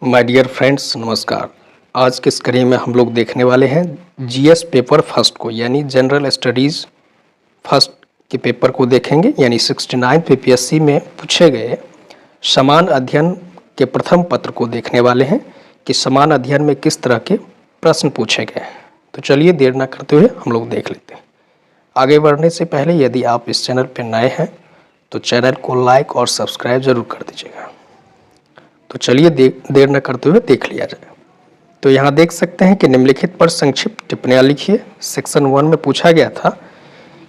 My dear friends, नमस्कार। आज के इस कड़ी में हम लोग देखने वाले हैं जीएस पेपर फर्स्ट को, यानी जनरल स्टडीज़ फर्स्ट के पेपर को देखेंगे। यानी 69 पीपीएससी में पूछे गए समान अध्ययन के प्रथम पत्र को देखने वाले हैं कि समान अध्ययन में किस तरह के प्रश्न पूछे गए हैं। तो चलिए देर न करते हुए हम लोग देख लेते हैं। आगे बढ़ने से पहले यदि आप इस चैनल पर नए हैं तो चैनल को लाइक और सब्सक्राइब जरूर कर दीजिएगा। तो चलिए देर न करते हुए देख लिया जाए। तो यहाँ देख सकते हैं कि निम्नलिखित पर संक्षिप्त टिप्पणियाँ लिखिए। सेक्शन 1 में पूछा गया था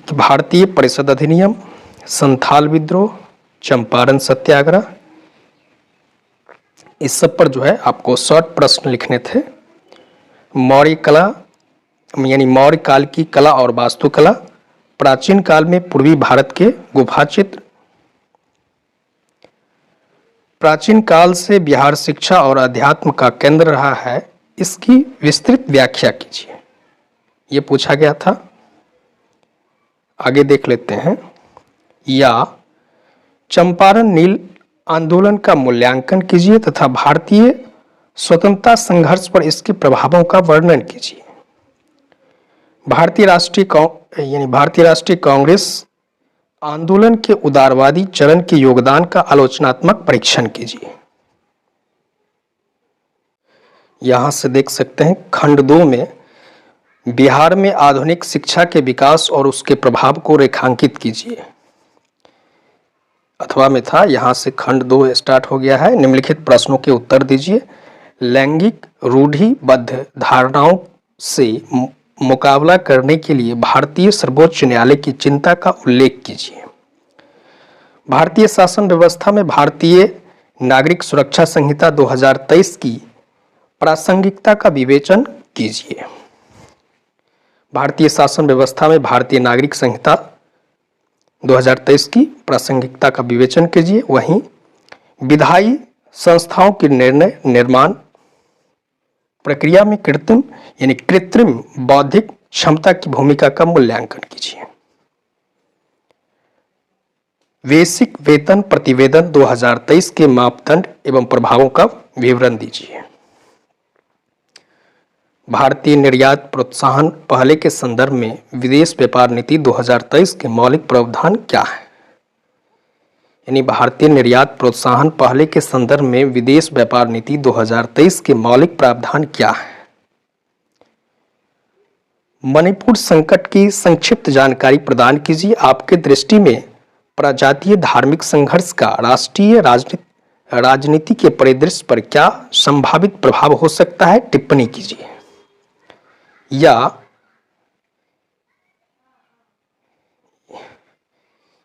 कि भारतीय परिषद अधिनियम, संथाल विद्रोह, चंपारण सत्याग्रह, इस सब पर जो है आपको शॉर्ट प्रश्न लिखने थे। मौर्य कला यानी मौर्य काल की कला और वास्तुकला, प्राचीन काल में पूर्वी भारत के गुफा चित्र, प्राचीन काल से बिहार शिक्षा और अध्यात्म का केंद्र रहा है, इसकी विस्तृत व्याख्या कीजिए। ये पूछा गया था। आगे देख लेते हैं। या चंपारण नील आंदोलन का मूल्यांकन कीजिए तथा भारतीय स्वतंत्रता संघर्ष पर इसके प्रभावों का वर्णन कीजिए। भारतीय राष्ट्रीय कांग्रेस आंदोलन के उदारवादी चरण के योगदान का आलोचनात्मक परीक्षण कीजिए। यहां से देख सकते हैं खंड 2 में बिहार में आधुनिक शिक्षा के विकास और उसके प्रभाव को रेखांकित कीजिए। अथवा में था, यहां से खंड 2 स्टार्ट हो गया है। निम्नलिखित प्रश्नों के उत्तर दीजिए। लैंगिक रूढ़िबद्ध धारणाओं से मुकाबला करने के लिए भारतीय सर्वोच्च न्यायालय की चिंता का उल्लेख कीजिए। भारतीय शासन व्यवस्था में भारतीय नागरिक सुरक्षा संहिता 2023 की प्रासंगिकता का विवेचन कीजिए। भारतीय शासन व्यवस्था में भारतीय नागरिक संहिता 2023 की प्रासंगिकता का विवेचन कीजिए। वहीं विधायी संस्थाओं की निर्णय निर्माण प्रक्रिया में कृत्रिम बौद्धिक क्षमता की भूमिका का मूल्यांकन कीजिए। वैश्विक वेतन प्रतिवेदन 2023 के मापदंड एवं प्रभावों का विवरण दीजिए। भारतीय निर्यात प्रोत्साहन पहले के संदर्भ में विदेश व्यापार नीति 2023 के मौलिक प्रावधान क्या है। यानी भारतीय निर्यात प्रोत्साहन पहले के संदर्भ में विदेश व्यापार नीति 2023 के मौलिक प्रावधान क्या है। मणिपुर संकट की संक्षिप्त जानकारी प्रदान कीजिए। आपके दृष्टि में प्रजातीय धार्मिक संघर्ष का राष्ट्रीय राजनीति के परिदृश्य पर क्या संभावित प्रभाव हो सकता है, टिप्पणी कीजिए। या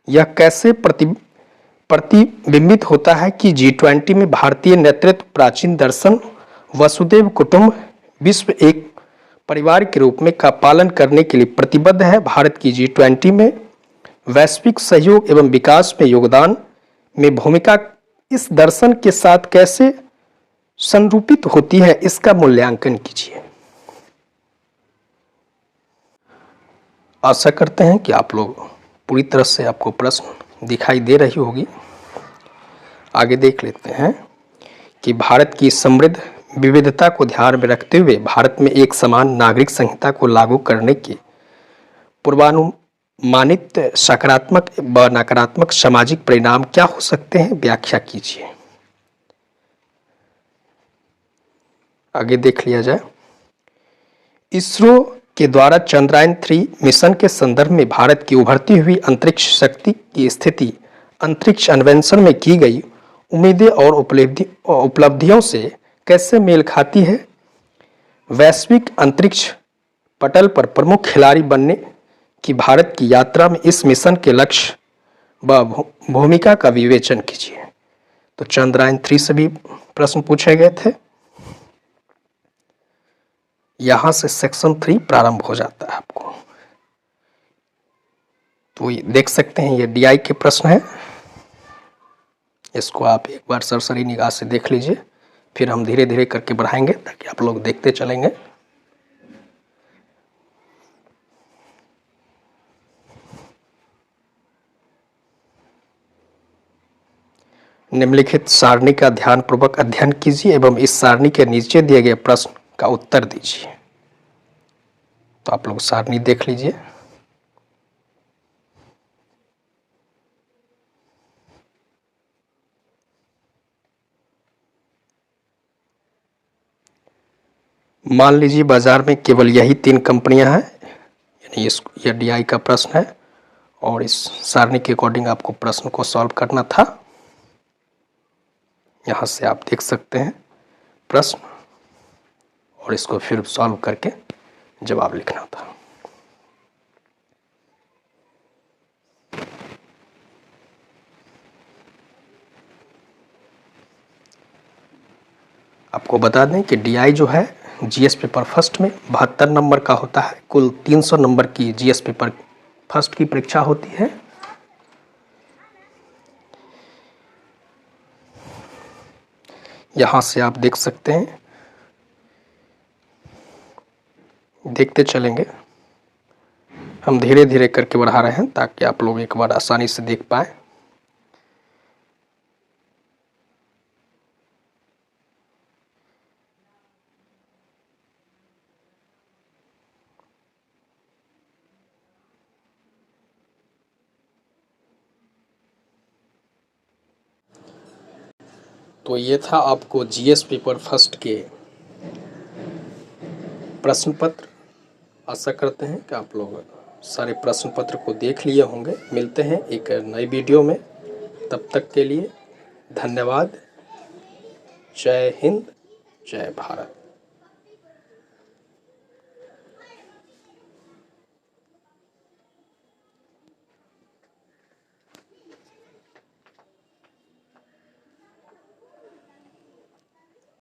यह कैसे प्रतिबिंबित होता है कि G20 में भारतीय नेतृत्व प्राचीन दर्शन वसुदैव कुटुंब विश्व एक परिवार के रूप में का पालन करने के लिए प्रतिबद्ध है। भारत की G20 में वैश्विक सहयोग एवं विकास में योगदान में भूमिका इस दर्शन के साथ कैसे संरूपित होती है, इसका मूल्यांकन कीजिए। आशा करते हैं कि आप लोग पूरी तरह से आपको प्रश्न दिखाई दे रही होगी। आगे देख लेते हैं कि भारत की समृद्ध विविधता को ध्यान में रखते हुए भारत में एक समान नागरिक संहिता को लागू करने के पूर्वानुमानित सकारात्मक व नकारात्मक सामाजिक परिणाम क्या हो सकते हैं, व्याख्या कीजिए। आगे देख लिया जाए। इसरो के द्वारा चंद्रयान-3 मिशन के संदर्भ में भारत की उभरती हुई अंतरिक्ष शक्ति की स्थिति अंतरिक्ष अन्वेषण में की गई उम्मीदें और उपलब्धियों से कैसे मेल खाती है। वैश्विक अंतरिक्ष पटल पर प्रमुख खिलाड़ी बनने की भारत की यात्रा में इस मिशन के लक्ष्य व भूमिका का विवेचन कीजिए। तो चंद्रयान-3 से भी प्रश्न पूछे गए थे। यहां से सेक्शन 3 प्रारंभ हो जाता है आपको। तो ये देख सकते हैं, ये डीआई के प्रश्न है। इसको आप एक बार सरसरी निगाह से देख लीजिए, फिर हम धीरे धीरे करके बढ़ाएंगे ताकि आप लोग देखते चलेंगे। निम्नलिखित सारणी का ध्यानपूर्वक अध्ययन कीजिए एवं इस सारणी के नीचे दिए गए प्रश्न का उत्तर दीजिए। तो आप लोग सारणी देख लीजिए। मान लीजिए बाजार में केवल यही 3 कंपनियां हैं, यानी यह DI का प्रश्न है और इस सारणी के अकॉर्डिंग आपको प्रश्न को सॉल्व करना था। यहाँ से आप देख सकते हैं प्रश्न और इसको फिर सॉल्व करके जवाब लिखना था। आपको बता दें कि DI जो है GS पेपर फर्स्ट में 72 नंबर का होता है। कुल 300 नंबर की GS पेपर फर्स्ट की परीक्षा होती है। यहाँ से आप देख सकते हैं, देखते चलेंगे, हम धीरे धीरे करके बढ़ा रहे हैं ताकि आप लोग एक बार आसानी से देख पाए। तो ये था आपको GS पेपर फर्स्ट के प्रश्न पत्र। आशा करते हैं कि आप लोग सारे प्रश्न पत्र को देख लिए होंगे। मिलते हैं एक नई वीडियो में, तब तक के लिए धन्यवाद। जय हिंद, जय भारत।